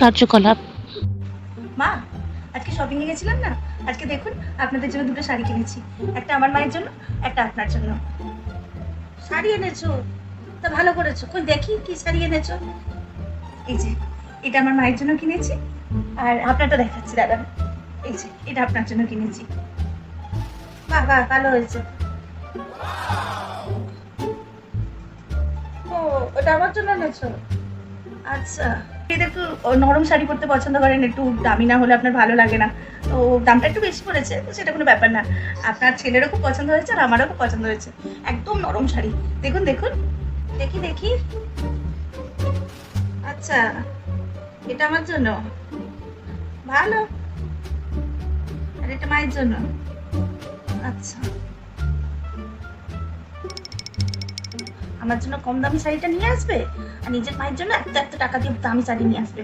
কার্যকলাপ। মা, আজকে শপিং এ গেছিলাম না, আজকে দেখুন আপনাদের জন্য দুটো শাড়ি কিনেছি, একটা আমার মায়ের জন্য, একটা আপনার জন্য। শাড়ি এনেছো? তা ভালো করেছো, কই দেখি কি শাড়ি এনেছো। এই যে এটা আমার মায়ের জন্য কিনেছি, আর আপনারটা দেখাচ্ছি দাদা। এই যে এটা আপনার জন্য কিনেছি। বাহ বাহ, ভালো হয়েছে। ও, ওটা আমার জন্য এনেছো? আচ্ছা, এটা একটু নরম শাড়ি পরতে পছন্দ করেন, একটু দামি না হলে আপনার ভালো লাগে না, তো দামটা একটু বেশি পড়েছে, তো সেটা কোনো ব্যাপার না। আপনার ছেলেরও খুব পছন্দ হয়েছে আর আমারও খুব পছন্দ হয়েছে। একদম নরম শাড়ি, দেখুন দেখুন, দেখি দেখি। আচ্ছা, এটা আমার জন্য, ভালো। আর এটা মায়ের জন্য। আচ্ছা, আমার জন্য কম দামি শাড়িটা নিয়ে আসবে, আর নিজের মায়ের জন্য এত এত টাকা দিয়ে দামি শাড়ি নিয়ে আসবে।